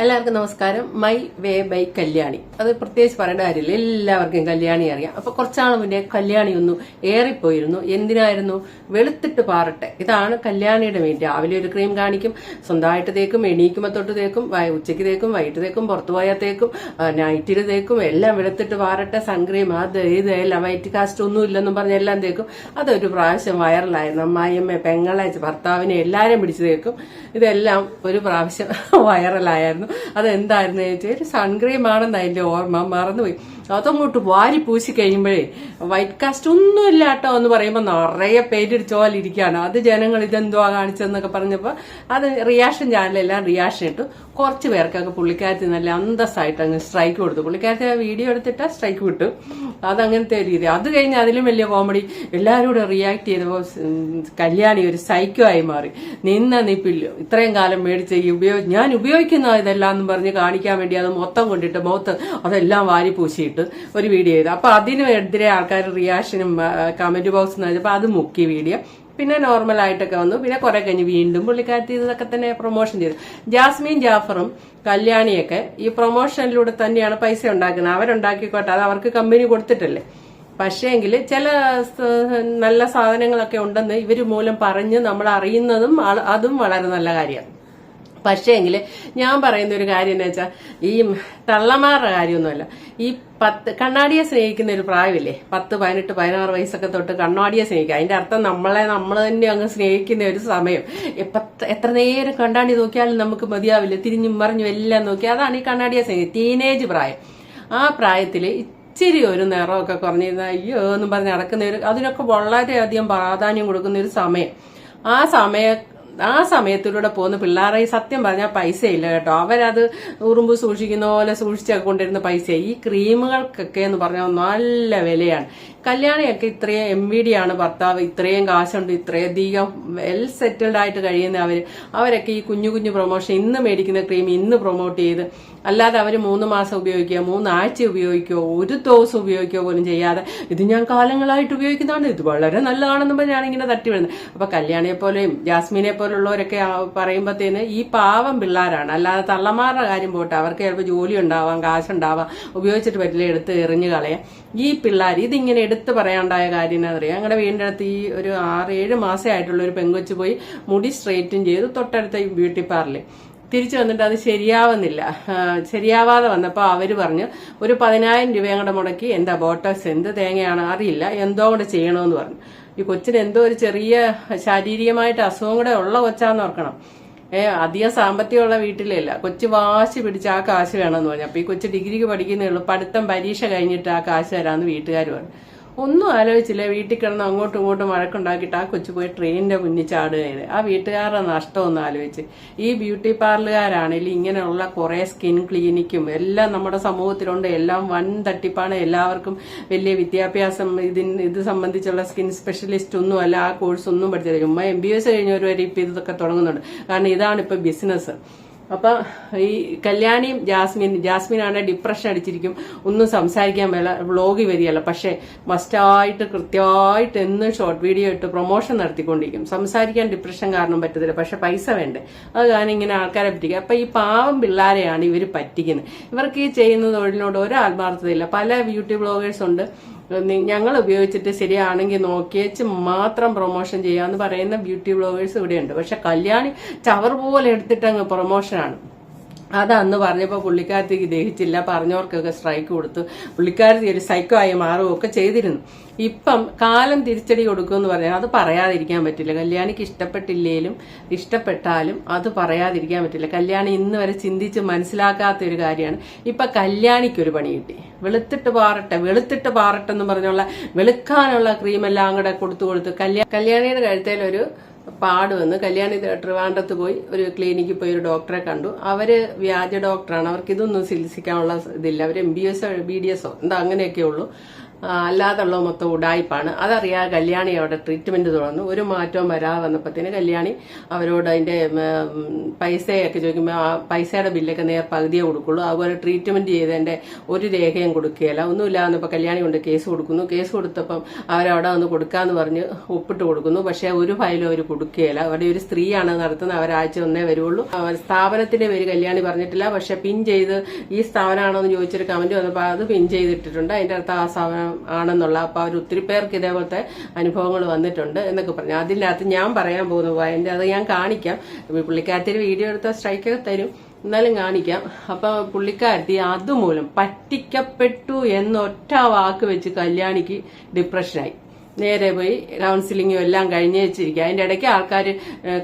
എല്ലാവർക്കും നമസ്കാരം. My way by Kalyani. അത് പ്രത്യേകിച്ച് പറയേണ്ട കാര്യമില്ല, എല്ലാവർക്കും കല്യാണി അറിയാം. അപ്പൊ കുറച്ചാൾ മുന്നേ കല്യാണി ഒന്ന് ഏറിപ്പോയിരുന്നു. എന്തിനായിരുന്നു? വെളുത്തിട്ട് പാറട്ടെ. ഇതാണ് കല്യാണിയുടെ മെയിൻ. രാവിലെ ഒരു ക്രീം കാണിക്കും, സ്വന്തമായിട്ട് തേക്കും, എണീക്കുമ്പോ തൊട്ട് തേക്കും, ഉച്ചയ്ക്ക് തേക്കും, വൈകിട്ട് തേക്കും, പുറത്തു പോയാൽ തേക്കും, നൈറ്റിൽ തേക്കും, എല്ലാം വെളുത്തിട്ട് പാറട്ടെ. സൺക്രീം അത് ഇത് എല്ലാം വൈറ്റ് കാസ്റ്റ് ഒന്നും ഇല്ലെന്നും പറഞ്ഞ് എല്ലാം തേക്കും. അതൊരു പ്രാവശ്യം വൈറലായിരുന്നു. അമ്മായിയമ്മ, പെങ്ങളെ, ഭർത്താവിനെ എല്ലാരും പിടിച്ചു തേക്കും. ഇതെല്ലാം ഒരു പ്രാവശ്യം വൈറലായിരുന്നു. അതെന്തായിരുന്നു ചോദിച്ചാൽ ഒരു സൺക്രീം ആണെന്ന് അതിന്റെ ഓർമ്മ, മറന്നുപോയി. അതങ്ങോട്ട് വാരി പൂശി കഴിയുമ്പോഴേ വൈറ്റ് കാസ്റ്റ് ഒന്നും ഇല്ല കേട്ടോ എന്ന് പറയുമ്പോൾ നിറയെ പേരിടിച്ച പോലെ ഇരിക്കുകയാണ്. അത് ജനങ്ങൾ ഇതെന്തുവാ കാണിച്ചതെന്നൊക്കെ പറഞ്ഞപ്പോൾ അത് റിയാക്ഷൻ ചാനലെല്ലാം റിയാക്ഷൻ ഇട്ടു. കുറച്ച് പേർക്കൊക്കെ പുള്ളിക്കാരത്തി നല്ല അന്തസ്സായിട്ട് അങ്ങ് സ്ട്രൈക്ക് കൊടുത്തു. പുള്ളിക്കാരത്തി ആ വീഡിയോ എടുത്തിട്ട് സ്ട്രൈക്ക് വിട്ടു. അതങ്ങനത്തെ ഒരു രീതി. അത് കഴിഞ്ഞ് അതിലും വലിയ കോമഡി എല്ലാവരും കൂടെ റിയാക്ട് ചെയ്തപ്പോൾ കല്യാണി ഒരു സൈക്കോ ആയി മാറി. നിപ്പില്ല ഇത്രയും കാലം മേടിച്ച ഞാൻ ഉപയോഗിക്കുന്ന ഇതെല്ലാം എന്ന് പറഞ്ഞ് കാണിക്കാൻ വേണ്ടി അത് മൊത്തം കൊണ്ടിട്ട് മുഖത്ത് അതെല്ലാം വാരി പൂശിയിട്ട് ഒരു വീഡിയോ ചെയ്തു. അപ്പൊ അതിനെതിരെ ആൾക്കാർ റിയാക്ഷനും കമന്റ് ബോക്സ് അപ്പൊ അത് മുക്കി വീഡിയോ. പിന്നെ നോർമൽ ആയിട്ടൊക്കെ വന്നു. പിന്നെ കുറെ കഴിഞ്ഞ് വീണ്ടും പുള്ളിക്കാരത്തി ഇതൊക്കെ തന്നെ പ്രൊമോഷൻ ചെയ്തു. ജാസ്മിൻ ജാഫറും കല്യാണിയൊക്കെ ഈ പ്രൊമോഷനിലൂടെ തന്നെയാണ് പൈസ ഉണ്ടാക്കുന്നത്. അവരുണ്ടാക്കിക്കോട്ടെ, അത് അവർക്ക് കമ്പനി കൊടുത്തിട്ടല്ലേ. പക്ഷേങ്കിൽ ചില നല്ല സാധനങ്ങളൊക്കെ ഉണ്ടെന്ന് ഇവര് മൂലം പറഞ്ഞ് നമ്മൾ അറിയുന്നതും അതും വളരെ നല്ല കാര്യമാണ്. പക്ഷേങ്കിൽ ഞാൻ പറയുന്ന ഒരു കാര്യം എന്ന് വെച്ചാൽ ഈ തള്ളമാരുടെ കാര്യമൊന്നുമല്ല. ഈ കണ്ണാടിയെ സ്നേഹിക്കുന്ന ഒരു പ്രായമില്ലേ, 10, 18, 16 വയസ്സൊക്കെ തൊട്ട് കണ്ണാടിയെ സ്നേഹിക്കുക. അതിന്റെ അർത്ഥം നമ്മൾ തന്നെ അങ്ങ് സ്നേഹിക്കുന്ന ഒരു സമയം. എത്ര നേരം കണ്ണാടി നോക്കിയാലും നമുക്ക് മതിയാവില്ല, തിരിഞ്ഞും മറിഞ്ഞും എല്ലാം നോക്കി. അതാണ് ഈ കണ്ണാടിയെ സ്നേഹിക്കുക. ടീനേജ് പ്രായം. ആ പ്രായത്തില് ഇച്ചിരി ഒരു നിറമൊക്കെ കുറഞ്ഞിരുന്ന അയ്യോ എന്നും പറഞ്ഞ് നടക്കുന്ന ഒരു, അതിനൊക്കെ വളരെയധികം പ്രാധാന്യം കൊടുക്കുന്ന ഒരു സമയം. ആ സമയത്തിലൂടെ പോകുന്ന പിള്ളേരെ സത്യം പറഞ്ഞാൽ പൈസ ഇല്ല കേട്ടോ. അവരത് ഉറുമ്പ് സൂക്ഷിക്കുന്ന പോലെ സൂക്ഷിച്ചൊക്കെ കൊണ്ടിരുന്ന പൈസ. ഈ ക്രീമുകൾക്കൊക്കെ എന്ന് പറഞ്ഞാൽ നല്ല വിലയാണ്. കല്യാണിയൊക്കെ ഇത്രയും MVD ആണ് ഭർത്താവ്, ഇത്രയും കാശുണ്ട്, ഇത്രയധികം വെൽ സെറ്റിൽഡ് ആയിട്ട് കഴിയുന്ന അവരൊക്കെ ഈ കുഞ്ഞു കുഞ്ഞു പ്രൊമോഷൻ ഇന്ന് മേടിക്കുന്ന ക്രീം ഇന്ന് പ്രൊമോട്ട് ചെയ്ത്, അല്ലാതെ അവർ 3 മാസം ഉപയോഗിക്കുക, 3 ആഴ്ച ഉപയോഗിക്കുകയോ, ഒരു ദിവസം ഉപയോഗിക്കുകയോ പോലും ചെയ്യാതെ ഇത് ഞാൻ കാലങ്ങളായിട്ട് ഉപയോഗിക്കുന്നതാണ്, ഇത് വളരെ നല്ലതാണെന്ന് പറഞ്ഞാണ് ഇങ്ങനെ തട്ടി വിടുന്നത്. അപ്പൊ കല്യാണിയെ പോലെയും ജാസ്മിനെ പോലുള്ളവരൊക്കെ പറയുമ്പോഴത്തേന് ഈ പാവം പിള്ളേരാണ്. അല്ലാതെ തള്ളമാരുടെ കാര്യം പോട്ടെ, അവർക്ക് ചിലപ്പോൾ ജോലി ഉണ്ടാവാം, കാശുണ്ടാവാം, ഉപയോഗിച്ചിട്ട് പറ്റില്ല, എടുത്ത് എറിഞ്ഞു കളയാം. ഈ പിള്ളേർ ഇതിങ്ങനെ എടുത്ത് പറയാണ്ടായ കാര്യം എന്നറിയാം. ഞങ്ങളുടെ വീടിന്റെ അടുത്ത് ഈ ഒരു 6-7 മാസേ ആയിട്ടുള്ള ഒരു പെങ്കൊച്ച് പോയി മുടി സ്ട്രെയിറ്റും ചെയ്തു തൊട്ടടുത്ത ബ്യൂട്ടി പാർലറിൽ. തിരിച്ചു വന്നിട്ട് അത് ശരിയാവാതെ വന്നപ്പോൾ അവര് പറഞ്ഞു ഒരു 10,000 രൂപ അങ്ങോട്ട് മുടക്കി എന്താ ബോട്ടോക്സ് എന്ത് തേങ്ങയാണ് അറിയില്ല, എന്തോ കൂടെ ചെയ്യണമെന്ന് പറഞ്ഞു. ഈ കൊച്ചിന് എന്തോ ഒരു ചെറിയ ശാരീരികമായിട്ട് അസുഖം കൂടെ ഉള്ള കൊച്ചാന്ന് ഓർക്കണം. അധികം സാമ്പത്തികമുള്ള വീട്ടിലല്ല. കൊച്ചു വാശി പിടിച്ച് ആ കാശ് വേണമെന്ന് പറഞ്ഞു. അപ്പൊ ഈ കൊച്ചു ഡിഗ്രിക്ക് പഠിക്കുന്നേ ഉള്ളൂ. പഠിത്തം പരീക്ഷ കഴിഞ്ഞിട്ട് ആ കാശ് തരാമെന്ന് വീട്ടുകാർ പറഞ്ഞു. ഒന്നും ആലോചിച്ചില്ല. വീട്ടിൽ കിടന്ന് അങ്ങോട്ടും ഇങ്ങോട്ടും വഴക്കുണ്ടാക്കിയിട്ട് ആ കൊച്ചു പോയി ട്രെയിനിന്റെ മുന്നിൽ ചാടുകയാണ്. ആ വീട്ടുകാരുടെ നഷ്ടമൊന്നും ആലോചിച്ച്. ഈ ബ്യൂട്ടി പാർലറുകാരാണെങ്കിലും ഇങ്ങനെയുള്ള കുറെ സ്കിൻ ക്ലിനിക്കും എല്ലാം നമ്മുടെ സമൂഹത്തിലുണ്ട്. എല്ലാം വൻ തട്ടിപ്പാണ്. എല്ലാവർക്കും വലിയ വിദ്യാഭ്യാസം ഇത് സംബന്ധിച്ചുള്ള സ്കിൻ സ്പെഷ്യലിസ്റ്റ് ഒന്നും അല്ല, ആ കോഴ്സ് ഒന്നും പഠിച്ചില്ല. ചുമ്മാ MBS കഴിഞ്ഞവർ വരെ ഇപ്പൊ ഇതൊക്കെ തുടങ്ങുന്നുണ്ട്. കാരണം ഇതാണ് ഇപ്പൊ ബിസിനസ്. അപ്പൊ ഈ കല്യാണിയും ജാസ്മിനാണ് ഡിപ്രഷൻ അടിച്ചിരിക്കും, ഒന്നും സംസാരിക്കാൻ മേല, വ്ളോഗ് വരികയല്ല. പക്ഷെ മസ്റ്റായിട്ട് കൃത്യമായിട്ട് എന്നും ഷോർട്ട് വീഡിയോ ഇട്ട് പ്രൊമോഷൻ നടത്തിക്കൊണ്ടിരിക്കും. സംസാരിക്കാൻ ഡിപ്രഷൻ കാരണം പറ്റത്തില്ല, പക്ഷെ പൈസ വേണ്ടേ. അത് കാരണം ഇങ്ങനെ ആൾക്കാരെ പറ്റിക്കുക. അപ്പൊ ഈ പാവം പിള്ളേരെയാണ് ഇവർ പറ്റിക്കുന്നത്. ഇവർക്ക് ഈ ചെയ്യുന്ന തൊഴിലിനോട് ഒരു ആത്മാർത്ഥതയില്ല. പല ബ്യൂട്ടി ബ്ലോഗേഴ്സ് ഉണ്ട്, ഞങ്ങൾ ഉപയോഗിച്ചിട്ട് ശരിയാണെങ്കിൽ നോക്കിയേച്ച് മാത്രം പ്രൊമോഷൻ ചെയ്യാന്ന് പറയുന്ന ബ്യൂട്ടി ബ്ലോഗേഴ്സ് ഇവിടെയുണ്ട്. പക്ഷെ കല്യാണി ചവർ പോലെ എടുത്തിട്ട് അങ്ങ് പ്രൊമോഷനാണ്. അതന്ന് പറഞ്ഞപ്പോൾ പുള്ളിക്കാരത്തേക്ക് ദഹിച്ചില്ല. പറഞ്ഞവർക്കൊക്കെ സ്ട്രൈക്ക് കൊടുത്തു. പുള്ളിക്കാരത്തി ഒരു സൈക്കോ ആയി മാറുകയൊക്കെ ചെയ്തിരുന്നു. ഇപ്പം കാലം തിരിച്ചടി കൊടുക്കുമെന്ന് പറഞ്ഞാൽ അത് പറയാതിരിക്കാൻ പറ്റില്ല. കല്യാണിക്ക് ഇഷ്ടപ്പെട്ടില്ലേലും ഇഷ്ടപ്പെട്ടാലും അത് പറയാതിരിക്കാൻ പറ്റില്ല. കല്യാണി ഇന്ന് വരെ ചിന്തിച്ച് മനസ്സിലാക്കാത്ത ഒരു കാര്യമാണ്. ഇപ്പൊ കല്യാണിക്കൊരു പണി കിട്ടി. വെളുത്തിട്ട് പാറട്ടെ എന്ന് പറഞ്ഞുള്ള വെളുക്കാനുള്ള ക്രീമെല്ലാം കൂടെ കൊടുത്തു കല്യാണിയുടെ കഴുത്തേലൊരു പാട് വന്ന് കല്യാണി ട്രിവാൻഡ്രത്ത് പോയി ഒരു ക്ലിനിക്കിൽ പോയി ഒരു ഡോക്ടറെ കണ്ടു. അവര് വ്യാജ ഡോക്ടറാണ്, അവർക്ക് ഇതൊന്നും ചികിത്സിക്കാനുള്ള ഇതില്ല. അവര് MBS BDS എന്താ അങ്ങനെയൊക്കെ ഉള്ളൂ. അല്ലാതുള്ള മൊത്തം ഉടായ്പാണ്. അതറിയാതെ കല്യാണി അവിടെ ട്രീറ്റ്മെന്റ് തുടർന്നു. ഒരു മാറ്റവും വരാതെ വന്നപ്പോഴത്തേന് കല്യാണി അവരോട് അതിന്റെ പൈസയൊക്കെ ചോദിക്കുമ്പോൾ ആ പൈസയുടെ ബില്ലൊക്കെ പകുതിയേ കൊടുക്കുള്ളൂ. അതുപോലെ ട്രീറ്റ്മെന്റ് ചെയ്തതിന്റെ ഒരു രേഖയും കൊടുക്കുകയില്ല. ഒന്നുമില്ല എന്നപ്പോൾ കല്യാണി കൊണ്ട് കേസ് കൊടുക്കുന്നു. കേസ് കൊടുത്തപ്പം അവരവിടെ വന്ന് കൊടുക്കാന്ന് പറഞ്ഞ് ഒപ്പിട്ട് കൊടുക്കുന്നു. പക്ഷെ ഒരു ഫയലും അവർ കൊടുക്കുകയില്ല. അവിടെ ഒരു സ്ത്രീയാണ് നടത്തുന്നത്. അവരാഴ്ച ഒന്നേ വരുള്ളൂ. സ്ഥാപനത്തിന്റെ പേര് കല്യാണി പറഞ്ഞിട്ടില്ല. പക്ഷെ പിൻ ചെയ്ത് ഈ സ്ഥാപനമാണോ എന്ന് ചോദിച്ചൊരു കമന്റ് വന്നപ്പോൾ അത് പിൻ ചെയ്തിട്ടിട്ടുണ്ട്. അതിന്റെ അടുത്ത് ആ സ്ഥാപനം ആണെന്നുള്ള. അപ്പൊ അവർ ഒത്തിരി പേർക്ക് ഇതേപോലത്തെ അനുഭവങ്ങൾ വന്നിട്ടുണ്ട് എന്നൊക്കെ പറഞ്ഞു. അതിനകത്ത് ഞാൻ പറയാൻ പോകുന്ന അതിന്റെ അത് ഞാൻ കാണിക്കാം. പുള്ളിക്കാരത്തിൽ വീഡിയോ എടുത്ത സ്ട്രൈക്കൊക്കെ തരും, എന്നാലും കാണിക്കാം. അപ്പൊ പുള്ളിക്കാരത്തി അതുമൂലം പറ്റിക്കപ്പെട്ടു എന്നൊറ്റ വാക്ക് വെച്ച് കല്യാണിക്ക് ഡിപ്രഷനായി. നേരെ പോയി കൗൺസിലിങ്ങും എല്ലാം കഴിഞ്ഞ് വെച്ചിരിക്കുക. അതിന്റെ ഇടയ്ക്ക് ആൾക്കാർ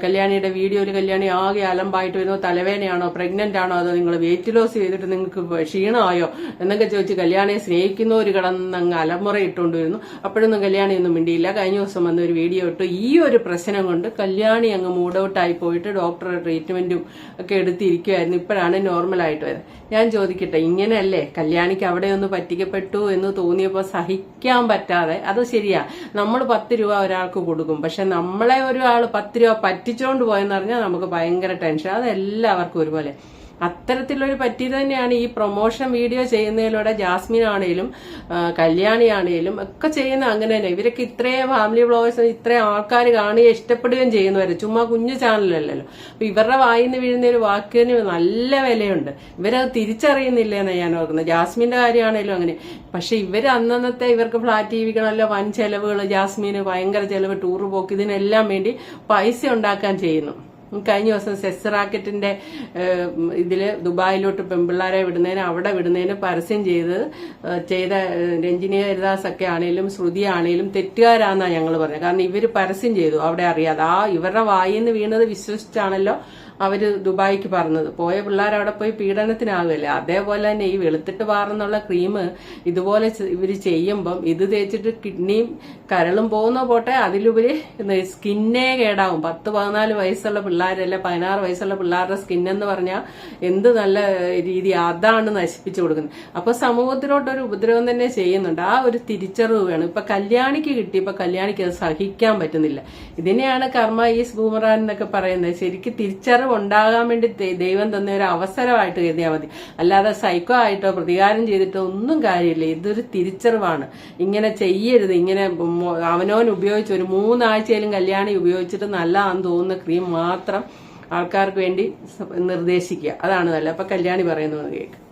കല്യാണിയുടെ വീഡിയോയിൽ കല്യാണി ആകെ അലമ്പായിട്ട് വരുന്നു, തലവേദനയാണോ, പ്രഗ്നന്റ് ആണോ, അതോ നിങ്ങൾ വെയിറ്റ് ലോസ് ചെയ്തിട്ട് നിങ്ങൾക്ക് ക്ഷീണമായോ എന്നൊക്കെ ചോദിച്ച് കല്യാണിയെ സ്നേഹിക്കുന്നവർ കിടന്നങ്ങ് അലമുറ ഇട്ടുകൊണ്ട് വരുന്നു. അപ്പോഴൊന്നും കല്യാണിയൊന്നും മിണ്ടിയില്ല. കഴിഞ്ഞ ദിവസം വന്ന ഒരു വീഡിയോ ഇട്ടു. ഈ ഒരു പ്രശ്നം കൊണ്ട് കല്യാണി അങ്ങ് മൂഡ് ഔട്ടായി പോയിട്ട് ഡോക്ടറുടെ ട്രീറ്റ്മെന്റും ഒക്കെ എടുത്തിരിക്കുമായിരുന്നു. ഇപ്പോഴാണ് നോർമലായിട്ട് വരുന്നത്. ഞാൻ ചോദിക്കട്ടെ, ഇങ്ങനെയല്ലേ കല്യാണിക്ക് അവിടെ ഒന്ന് പറ്റിക്കപ്പെട്ടു എന്ന് തോന്നിയപ്പോൾ സഹിക്കാൻ പറ്റാതെ, അത് ശരിയാ, നമ്മൾ 10 രൂപ ഒരാൾക്ക് കൊടുക്കും. പക്ഷെ നമ്മളെ ഒരാൾ 10 രൂപ പറ്റിച്ചോണ്ട് പോയെന്ന് പറഞ്ഞാൽ നമുക്ക് ഭയങ്കര ടെൻഷൻ. അത് എല്ലാവർക്കും ഒരുപോലെ. അത്തരത്തിലൊരു പറ്റിയത് തന്നെയാണ് ഈ പ്രൊമോഷൻ വീഡിയോ ചെയ്യുന്നതിലൂടെ ജാസ്മിൻ ആണേലും കല്യാണി ആണേലും ഒക്കെ ചെയ്യുന്ന അങ്ങനെ തന്നെ. ഇവരൊക്കെ ഇത്രയും ഫാമിലി വ്ളോഗേഴ്സ് ഇത്രയും ആൾക്കാർ കാണുകയും ഇഷ്ടപ്പെടുകയും ചെയ്യുന്നവര്, ചുമ്മാ കുഞ്ഞു ചാനലല്ലല്ലോ. അപ്പൊ ഇവരുടെ വായിന്ന് വീഴുന്ന ഒരു വാക്കിന് നല്ല വിലയുണ്ട്. ഇവരത് തിരിച്ചറിയുന്നില്ലെന്ന് ഞാൻ ഓർക്കുന്നത്. ജാസ്മിന്റെ കാര്യമാണേലും അങ്ങനെ. പക്ഷെ ഇവര് അന്നത്തെ ഇവർക്ക് ഫ്ലാറ്റ് ജീവിക്കണമല്ലോ, വൻ ചെലവുകൾ, ജാസ്മിന് ഭയങ്കര ചെലവ്, ടൂറ് പോക്ക്, ഇതിനെല്ലാം വേണ്ടി പൈസ ഉണ്ടാക്കാൻ ചെയ്യുന്നു. കഴിഞ്ഞ ദിവസം സെസ് റാക്കറ്റിന്റെ ഇതില് ദുബായിലോട്ട് പെൺപിള്ളാരെ വിടുന്നതിന് അവിടെ വിടുന്നതിന് പരസ്യം ചെയ്ത രഞ്ജിനി ഹരിദാസ് ഒക്കെ ആണേലും ശ്രുതി ആണേലും തെറ്റുകാരാന്നാ ഞങ്ങൾ പറഞ്ഞത്. കാരണം ഇവര് പരസ്യം ചെയ്തു അവിടെ അറിയാതെ. ഇവരുടെ വായിന്ന് വീണത് വിശ്വസിച്ചാണല്ലോ അവര് ദുബായിക്ക് പറഞ്ഞത്. പോയ പിള്ളേർ അവിടെ പോയി പീഡനത്തിനാകുമല്ലേ. അതേപോലെ തന്നെ ഈ വെളുത്തിട്ട് പാറുന്നുള്ള ക്രീം ഇതുപോലെ ഇവര് ചെയ്യുമ്പം ഇത് തേച്ചിട്ട് കിഡ്നിയും കരളും പോകുന്ന പോട്ടെ, അതിലുപരി സ്കിന്നേ കേടാവും. 10-14 വയസ്സുള്ള പിള്ളേരല്ല 16 വയസ്സുള്ള പിള്ളേരുടെ സ്കിന്നെന്ന് പറഞ്ഞാൽ എന്ത് നല്ല രീതി അതാണ് നശിപ്പിച്ചു കൊടുക്കുന്നത്. അപ്പൊ സമൂഹത്തിലോട്ടൊരു ഉപദ്രവം തന്നെ ചെയ്യുന്നുണ്ട്. ആ ഒരു തിരിച്ചറിവ് വേണം. ഇപ്പൊ കല്യാണിക്ക് കിട്ടി, ഇപ്പൊ കല്യാണിക്ക് അത് സഹിക്കാൻ പറ്റുന്നില്ല. ഇതിനെയാണ് കർമ്മ ഈസ് ബൂമറാൻ എന്നൊക്കെ പറയുന്നത്. ശരിക്കും തിരിച്ചറിവ് ഉണ്ടാകാൻ വേണ്ടി ദൈവം തന്ന ഒരു അവസരമായിട്ട് കരുതിയാൽ മതി. അല്ലാതെ സൈക്കോ ആയിട്ടോ പ്രതികാരം ചെയ്തിട്ടോ ഒന്നും കാര്യമില്ല. ഇതൊരു തിരിച്ചറിവാണ്. ഇങ്ങനെ ചെയ്യരുത്. ഇങ്ങനെ അവനോൻ ഉപയോഗിച്ച് ഒരു 3 ആഴ്ചയിലും കല്യാണി ഉപയോഗിച്ചിട്ട് നല്ലതാണെന്ന് തോന്നുന്ന ക്രീം മാത്രം ആൾക്കാർക്ക് വേണ്ടി നിർദ്ദേശിക്കുക. അതാണ് നല്ലത്. അപ്പൊ കല്യാണി പറയുന്നത് കേൾക്കുക.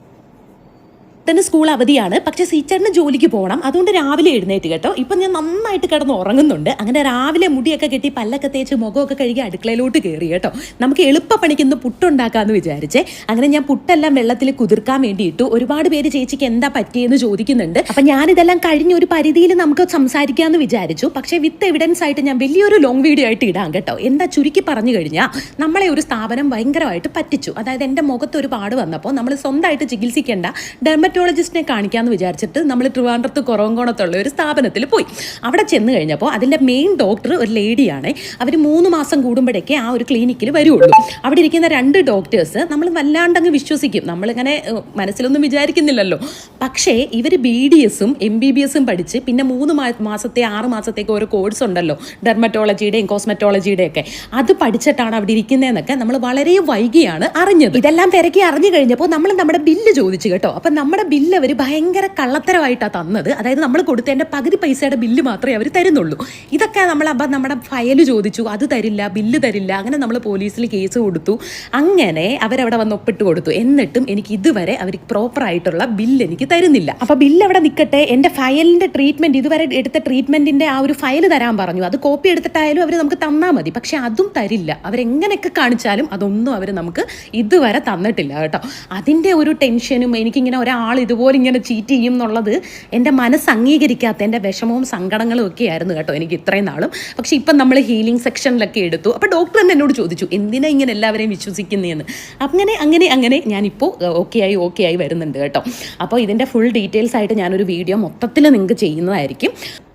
തന്നെ സ്കൂൾ അവധിയാണ്, പക്ഷെ സീച്ചറിന് ജോലിക്ക് പോകണം. അതുകൊണ്ട് രാവിലെ എഴുന്നേറ്റ് കേട്ടോ. ഇപ്പം ഞാൻ നന്നായിട്ട് കിടന്ന് ഉറങ്ങുന്നുണ്ട്. അങ്ങനെ രാവിലെ മുടിയൊക്കെ കെട്ടി പല്ലൊക്കെ തേച്ച് മുഖമൊക്കെ കഴുകി അടുക്കളയിലോട്ട് കയറി കേട്ടോ. നമുക്ക് എളുപ്പപ്പണിക്കൊന്ന് പുട്ടുണ്ടാക്കാമെന്ന് വിചാരിച്ചേ. അങ്ങനെ ഞാൻ പുട്ടെല്ലാം വെള്ളത്തിൽ കുതിർക്കാൻ വേണ്ടിയിട്ടു. ഒരുപാട് പേര് ചേച്ചിക്ക് എന്താ പറ്റിയെന്ന് ചോദിക്കുന്നുണ്ട്. അപ്പൊ ഞാനിതെല്ലാം കഴിഞ്ഞ ഒരു പരിധിയിൽ നമുക്ക് സംസാരിക്കാമെന്ന് വിചാരിച്ചു. പക്ഷേ വിത്ത് എവിഡൻസ് ആയിട്ട് ഞാൻ വലിയൊരു ലോങ് വീഡിയോ ആയിട്ട് ഇടാം കേട്ടോ. എന്താ ചുരുക്കി പറഞ്ഞു കഴിഞ്ഞാൽ, നമ്മളെ ഒരു സ്ഥാപനം ഭയങ്കരമായിട്ട് പറ്റിച്ചു. അതായത് എൻ്റെ മുഖത്ത് ഒരു പാട് വന്നപ്പോൾ നമ്മൾ സ്വന്തമായിട്ട് ചികിത്സിക്കേണ്ട ഡെർമറ്റോളജിസ്റ്റിനെ കാണിക്കാമെന്ന് വിചാരിച്ചിട്ട് നമ്മൾ ട്രിവാൻഡ്രത്ത് കുറവങ്കോണത്തുള്ള ഒരു സ്ഥാപനത്തിൽ പോയി. അവിടെ ചെന്ന് കഴിഞ്ഞപ്പോൾ അതിൻ്റെ മെയിൻ ഡോക്ടർ ഒരു ലേഡിയാണ്. അവർ 3 മാസം കൂടുമ്പോഴേക്കേ ആ ഒരു ക്ലിനിക്കിൽ വരുള്ളൂ. അവിടെ ഇരിക്കുന്ന 2 ഡോക്ടേഴ്സ് നമ്മൾ വല്ലാണ്ടങ്ങ് വിശ്വസിക്കും. നമ്മളിങ്ങനെ മനസ്സിലൊന്നും വിചാരിക്കുന്നില്ലല്ലോ. പക്ഷേ ഇവർ BDSഉം MBBSഉം പഠിച്ച് പിന്നെ 3 മാസത്തെ 6 മാസത്തേക്ക് ഓരോ കോഴ്സ് ഉണ്ടല്ലോ, ഡെർമറ്റോളജിയുടെയും കോസ്മെറ്റോളജിയുടെ ഒക്കെ, അത് പഠിച്ചിട്ടാണ് അവിടെ ഇരിക്കുന്നതെന്നൊക്കെ നമ്മൾ വളരെ വൈകിയാണ് അറിഞ്ഞത്. ഇതെല്ലാം തിരക്കി അറിഞ്ഞു കഴിഞ്ഞപ്പോൾ നമ്മൾ നമ്മുടെ ബില്ല് ചോദിച്ചു കേട്ടോ. അപ്പം നമ്മുടെ ബില്ല് അവർ ഭയങ്കര കള്ളത്തരമായിട്ടാണ് തന്നത്. അതായത് നമ്മൾ കൊടുത്തതിൻ്റെ പകുതി പൈസയുടെ ബില്ല് മാത്രമേ അവർ തരുന്നുള്ളൂ. ഇതൊക്കെ അപ്പം നമ്മുടെ ഫയൽ ചോദിച്ചു, അത് തരില്ല, ബില്ല് തരില്ല. അങ്ങനെ നമ്മൾ പോലീസിൽ കേസ് കൊടുത്തു. അങ്ങനെ അവരവിടെ വന്ന് ഒപ്പിട്ട് കൊടുത്തു. എന്നിട്ടും എനിക്ക് ഇതുവരെ അവർ പ്രോപ്പറായിട്ടുള്ള ബില്ല് എനിക്ക് തരുന്നില്ല. അപ്പോൾ ബില്ല് അവിടെ നിൽക്കട്ടെ, എൻ്റെ ഫയലിൻ്റെ ട്രീറ്റ്മെൻറ്റ്, ഇതുവരെ എടുത്ത ട്രീറ്റ്മെൻറ്റിൻ്റെ ആ ഒരു ഫയൽ തരാൻ പറഞ്ഞു. അത് കോപ്പി എടുത്തിട്ടായാലും അവർ നമുക്ക് തന്നാൽ മതി. പക്ഷെ അതും തരില്ല. അവരെങ്ങനെയൊക്കെ കാണിച്ചാലും അതൊന്നും അവർ നമുക്ക് ഇതുവരെ തന്നിട്ടില്ല കേട്ടോ. അതിൻ്റെ ഒരു ടെൻഷനും, എനിക്കിങ്ങനെ ഒരാൾ ഇതുപോലെ ഇങ്ങനെ ചീറ്റ് ചെയ്യും എന്നുള്ളത് എൻ്റെ മനസ്സ് അംഗീകരിക്കാത്ത എൻ്റെ വിഷമവും സങ്കടങ്ങളും ഒക്കെ ആയിരുന്നു കേട്ടോ എനിക്ക് ഇത്രയും നാളും. പക്ഷെ ഇപ്പം നമ്മൾ ഹീലിംഗ് സെക്ഷനിലൊക്കെ എടുത്തു. അപ്പോൾ ഡോക്ടർ തന്നെ എന്നോട് ചോദിച്ചു, എന്തിനാ ഇങ്ങനെ എല്ലാവരെയും വിശ്വസിക്കുന്നതെന്ന്. അങ്ങനെ ഞാനിപ്പോൾ ഓക്കെ ആയി വരുന്നുണ്ട് കേട്ടോ. അപ്പോൾ ഇതിൻ്റെ ഫുൾ ഡീറ്റെയിൽസ് ആയിട്ട് ഞാനൊരു വീഡിയോ മൊത്തത്തിൽ നിങ്ങൾക്ക് ചെയ്യുന്നതായിരിക്കും.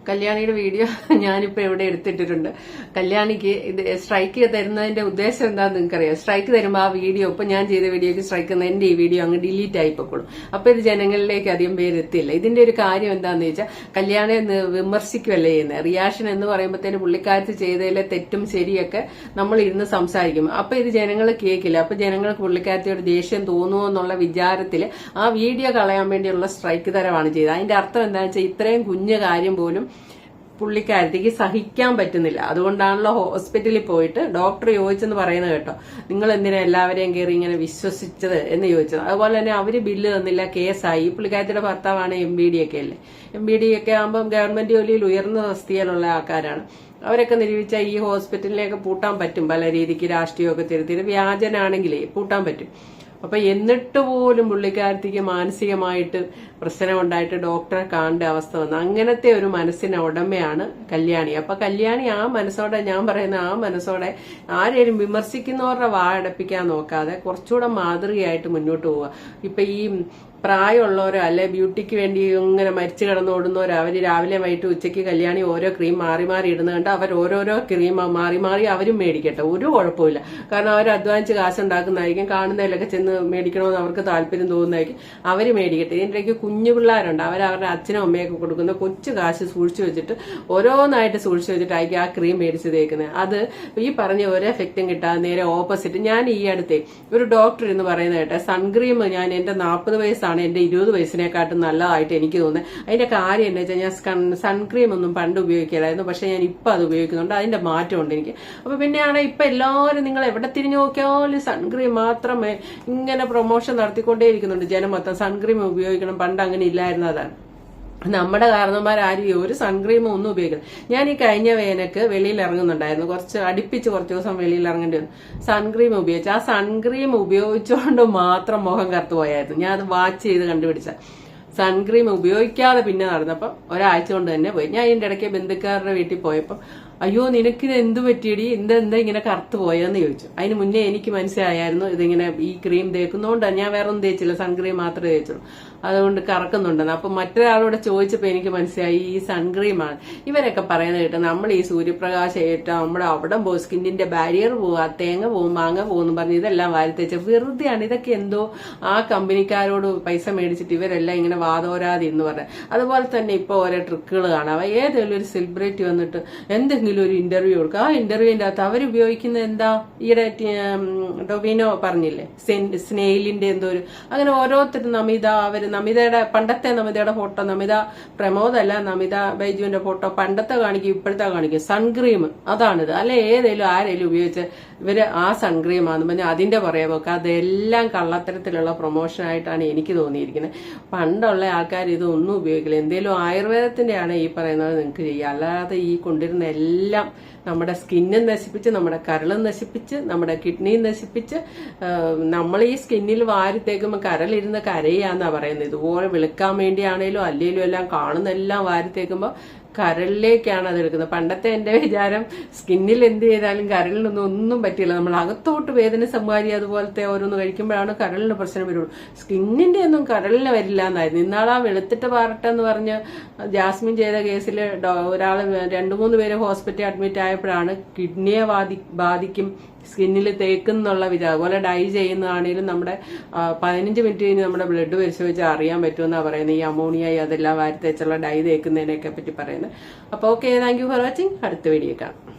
കല്യാണിയുടെ വീഡിയോ ഞാനിപ്പോ ഇവിടെ എടുത്തിട്ടിട്ടുണ്ട്. കല്യാണിക്ക് ഇത് സ്ട്രൈക്ക് തരുന്നതിന്റെ ഉദ്ദേശം എന്താണെന്ന് നിങ്ങൾക്കറിയാം. സ്ട്രൈക്ക് തരുമ്പോൾ ആ വീഡിയോ ഇപ്പൊ ഞാൻ ചെയ്ത വീഡിയോക്ക് സ്ട്രൈക്ക് തന്ന എന്റെ ഈ വീഡിയോ അങ്ങ് ഡിലീറ്റ് ആയിപ്പോഴും. അപ്പൊ ഇത് ജനങ്ങളിലേക്ക് അധികം പേരെത്തില്ല. ഇതിന്റെ ഒരു കാര്യം എന്താണെന്ന് വെച്ചാൽ കല്യാണിയെ വിമർശിക്കുകയല്ലേ ചെയ്യുന്നത്. റിയാക്ഷൻ എന്ന് പറയുമ്പോഴത്തേന് പുള്ളിക്കാരത്ത് ചെയ്തതിലെ തെറ്റും ശരിയൊക്കെ നമ്മൾ ഇരുന്ന് സംസാരിക്കും. അപ്പൊ ഇത് ജനങ്ങൾ കേൾക്കില്ല. അപ്പൊ ജനങ്ങൾക്ക് പുള്ളിക്കാരത്തിയോട് ദേഷ്യം തോന്നുമോ എന്നുള്ള വിചാരത്തിൽ ആ വീഡിയോ കളയാൻ വേണ്ടിയുള്ള സ്ട്രൈക്ക് തരമാണ് ചെയ്തത്. അതിന്റെ അർത്ഥം എന്താണെന്ന് വെച്ചാൽ ഇത്രയും കുഞ്ഞു കാര്യം പോലും പുള്ളിക്കാരത്തേക്ക് സഹിക്കാൻ പറ്റുന്നില്ല. അതുകൊണ്ടാണല്ലോ ഹോസ്പിറ്റലിൽ പോയിട്ട് ഡോക്ടർ ചോദിച്ചെന്ന് പറയുന്നത് കേട്ടോ, നിങ്ങൾ എന്തിനാ എല്ലാവരെയും കയറി ഇങ്ങനെ വിശ്വസിച്ചത് എന്ന് ചോദിച്ചത്. അതുപോലെ തന്നെ അവര് ബില്ല് തന്നില്ല, കേസായി. പുള്ളിക്കാരത്തിയുടെ ഭർത്താവാണ് MBD ഒക്കെ അല്ലേ. MBD ഒക്കെ ആകുമ്പോൾ ഗവൺമെന്റ് ജോലിയിൽ ഉയർന്ന തസ്തികയിലുള്ള ആൾക്കാരാണ്. അവരൊക്കെ നിരൂപിച്ചാൽ ഈ ഹോസ്പിറ്റലിലേക്ക് പൂട്ടാൻ പറ്റും. പല രീതിക്ക് രാഷ്ട്രീയമൊക്കെ തിരുത്തിയിട്ട് വ്യാജനാണെങ്കിലേ പൂട്ടാൻ പറ്റും. അപ്പൊ എന്നിട്ട് പോലും പുള്ളിക്കാരത്തിക്ക് മാനസികമായിട്ട് പ്രശ്നമുണ്ടായിട്ട് ഡോക്ടറെ കാണേണ്ട അവസ്ഥ വന്നു. അങ്ങനത്തെ ഒരു മനസ്സിന് ഉടമയാണ് കല്യാണി. അപ്പൊ കല്യാണി ആ മനസ്സോടെ, ഞാൻ പറയുന്ന ആ മനസ്സോടെ ആരെയും വിമർശിക്കുന്നവരുടെ വായടപ്പിക്കാൻ നോക്കാതെ കുറച്ചുകൂടെ മാതൃകയായിട്ട് മുന്നോട്ട് പോവുക. ഇപ്പൊ ഈ പ്രായമുള്ളവരോ അല്ലെ ബ്യൂട്ടിക്ക് വേണ്ടി ഇങ്ങനെ മരിച്ചു കിടന്നോടുന്നവരോ അവര് രാവിലെ വൈകിട്ട് ഉച്ചയ്ക്ക് കല്യാണി ഓരോ ക്രീം മാറി മാറി ഇടുന്നത് കണ്ട് അവർ ഓരോരോ ക്രീം മാറി മാറി അവരും മേടിക്കട്ടെ, ഒരു കുഴപ്പമില്ല. കാരണം അവർ അധ്വാനിച്ച് കാശുണ്ടാക്കുന്നതായിരിക്കും. കാണുന്നതിലൊക്കെ ചെന്ന് മേടിക്കണമെന്ന് അവർക്ക് താല്പര്യം തോന്നുന്നതായിരിക്കും. അവര് മേടിക്കട്ടെ. ഇതിൻ്റെയൊക്കെ കുഞ്ഞു പിള്ളേരുണ്ട്, അവരവരുടെ അച്ഛനും അമ്മയൊക്കെ കൊടുക്കുന്ന കൊച്ചു കാശ് സൂക്ഷിച്ചു വെച്ചിട്ട് ഓരോന്നായിട്ട് സൂക്ഷിച്ചു വെച്ചിട്ടായിരിക്കും ആ ക്രീം മേടിച്ച് തേക്കുന്നത്. അത് ഈ പറഞ്ഞ ഒരു എഫക്റ്റും കിട്ടാതെ നേരെ ഓപ്പോസിറ്റ്. ഞാൻ ഈ അടുത്ത് ഒരു ഡോക്ടർ എന്ന് പറയുന്നത് കേട്ടെ, സൺക്രീം ഞാൻ എന്റെ 40 വയസ്സാണ് എന്റെ 20 വയസ്സിനെക്കാട്ടും നല്ലതായിട്ട് എനിക്ക് തോന്നുന്നത്. അതിന്റെ കാര്യം എന്താ വെച്ചാൽ ഞാൻ സൺക്രീം ഒന്നും പണ്ട് ഉപയോഗിക്കില്ലായിരുന്നു, പക്ഷെ ഞാൻ ഇപ്പൊ അത് ഉപയോഗിക്കുന്നുണ്ട്. അതിന്റെ മാറ്റമുണ്ട് എനിക്ക്. അപ്പൊ പിന്നെയാണ് ഇപ്പൊ എല്ലാവരും നിങ്ങൾ എവിടെ തിരിഞ്ഞു നോക്കിയാലും സൺക്രീം മാത്രമേ ഇങ്ങനെ പ്രൊമോഷൻ നടത്തിക്കൊണ്ടേയിരിക്കുന്നുണ്ട്. ജനം മൊത്തം സൺക്രീം ഉപയോഗിക്കണം, പണ്ട് അങ്ങനെ ഇല്ലായിരുന്നതാണ്. നമ്മുടെ കാരണന്മാരും ഒരു സൺക്രീമും ഒന്നും ഉപയോഗിക്കണം. ഞാൻ ഈ കഴിഞ്ഞ വേനക്ക് വെളിയിൽ ഇറങ്ങുന്നുണ്ടായിരുന്നു, അടുപ്പിച്ച് കുറച്ച് ദിവസം വെളിയിൽ ഇറങ്ങേണ്ടി വന്നു. സൺക്രീം ഉപയോഗിച്ചു. ആ സൺക്രീം ഉപയോഗിച്ചുകൊണ്ട് മാത്രം മുഖം കറുത്തു പോയായിരുന്നു. ഞാൻ അത് വാച്ച് ചെയ്ത് കണ്ടുപിടിച്ച സൺക്രീം ഉപയോഗിക്കാതെ പിന്നെ നടന്നപ്പം ഒരാഴ്ച കൊണ്ട് തന്നെ പോയി. ഞാൻ ഇതിന്റെ ഇടയ്ക്ക് ബന്ധുക്കാരുടെ വീട്ടിൽ പോയപ്പം, അയ്യോ നിനക്കിത് എന്ത് പറ്റിയടി, എന്താ ഇങ്ങനെ കറുത്തു പോയെന്ന് ചോദിച്ചു. അതിന് മുന്നേ എനിക്ക് മനസ്സിലായായിരുന്നു ഇതിങ്ങനെ ഈ ക്രീം തേക്കുന്നതുകൊണ്ടാണ്. ഞാൻ വേറെ ഒന്നും തേച്ചില്ല, സൺക്രീം മാത്രമേ തേച്ചുള്ളൂ. അതുകൊണ്ട് കറക്കുന്നുണ്ടെന്ന്. അപ്പൊ മറ്റൊരാളോട് ചോദിച്ചപ്പോ എനിക്ക് മനസ്സിലായി ഈ സൺക്രീമാണ്. ഇവരൊക്കെ പറയുന്നത് കേട്ടോ, നമ്മൾ ഈ സൂര്യപ്രകാശം ഏറ്റാ നമ്മുടെ അവിടെ പോകും, സ്കിന്നിന്റെ ബാരിയർ പോവുക, തേങ്ങ പോവും, മാങ്ങ പോകും പറഞ്ഞ് ഇതെല്ലാം വാരി തേച്ച് വെറുതെയാണ്. ഇതൊക്കെ എന്തോ ആ കമ്പനിക്കാരോട് പൈസ മേടിച്ചിട്ട് ഇവരെല്ലാം ഇങ്ങനെ വാതോരാതി എന്ന് പറഞ്ഞത്. അതുപോലെ തന്നെ ഇപ്പൊ ഓരോ ട്രിക്കുകൾ കാണാം. ഏതെങ്കിലും ഒരു സെലിബ്രിറ്റി വന്നിട്ട് എന്തെങ്കിലും ഒരു ഇന്റർവ്യൂ കൊടുക്കുക. ആ ഇന്റർവ്യൂവിന്റെ അകത്ത് അവരുപയോഗിക്കുന്നത് എന്താ, ഈയിടെ ടൊവിനോ പറഞ്ഞില്ലേ സ്നെയിലിന്റെ എന്തോ ഒരു, അങ്ങനെ ഓരോരുത്തരും നമിതയുടെ പണ്ടത്തെ നമിതയുടെ ഫോട്ടോ, നമിത പ്രമോദല്ല നമിത ബൈജുവിന്റെ ഫോട്ടോ പണ്ടത്തെ കാണിക്കും, ഇപ്പോഴത്തെ കാണിക്കും. സൺക്രീം അതാണിത്. അല്ലെ ഏതേലും ആരേലും ഉപയോഗിച്ച് ഇവര് ആ സൺക്രീമാന്ന് പറഞ്ഞാൽ അതിന്റെ പുറകെ പോക്കുക. അതെല്ലാം കള്ളത്തരത്തിലുള്ള പ്രൊമോഷനായിട്ടാണ് എനിക്ക് തോന്നിയിരിക്കുന്നത്. പണ്ടുള്ള ആൾക്കാർ ഇതൊന്നും ഉപയോഗിക്കില്ല. എന്തേലും ആയുർവേദത്തിന്റെ ആണ് ഈ പറയുന്നത് നിങ്ങൾക്ക് ചെയ്യുക. അല്ലാതെ ഈ കൊണ്ടിരുന്ന എല്ലാം നമ്മുടെ സ്കിന്നും നശിപ്പിച്ച്, നമ്മുടെ കരളും നശിപ്പിച്ച്, നമ്മുടെ കിഡ്നിയും നശിപ്പിച്ച്, നമ്മൾ ഈ സ്കിന്നിൽ വാരി തേക്കുമ്പോൾ കരളിരുന്ന് കരയാന്നാ പറയുന്നത്. ഇതുപോലെ വെളുക്കാൻ വേണ്ടിയാണേലും അല്ലേലും എല്ലാം കാണുന്നെല്ലാം വാരി തേക്കുമ്പോൾ കരളിലേക്കാണ് അത് എടുക്കുന്നത്. പണ്ടത്തെ എന്റെ വിചാരം സ്കിന്നിൽ എന്ത് ചെയ്താലും കരളിനൊന്നും ഒന്നും പറ്റില്ല. നമ്മൾ അകത്തോട്ട് വേദന സംഹാരി അതുപോലത്തെ ഓരോന്ന് കഴിക്കുമ്പോഴാണ് കരളിന് പ്രശ്നം വരുള്ളൂ. സ്കിന്നിന്റെ ഒന്നും കരളിന് വരില്ല എന്നായിരുന്നു. ഇന്നാളാ വെളുത്തിട്ട് പാറട്ടെന്ന് പറഞ്ഞ് ജാസ്മിൻ ചെയ്ത കേസിൽ ഒരാള് 2-3 പേര് ഹോസ്പിറ്റലിൽ അഡ്മിറ്റ് ആയപ്പോഴാണ് കിഡ്നിയെ ബാധിക്കും സ്കിന്നിൽ തേക്കുന്നുള്ള വിചാരം. അതുപോലെ ഡൈ ചെയ്യുന്നതാണെങ്കിലും നമ്മുടെ 15 മിനിറ്റ് കഴിഞ്ഞ് നമ്മുടെ ബ്ലഡ് പരിശോധിച്ച് അറിയാൻ പറ്റുമെന്നാണ് പറയുന്നത്. ഈ അമോണിയായി അതെല്ലാം വാരി തേച്ചുള്ള ഡൈ തേക്കുന്നതിനെയൊക്കെ പറ്റി പറയുന്നത്. അപ്പോൾ okay, thank you for watching. അടുത്ത വീഡിയോ കാണാം.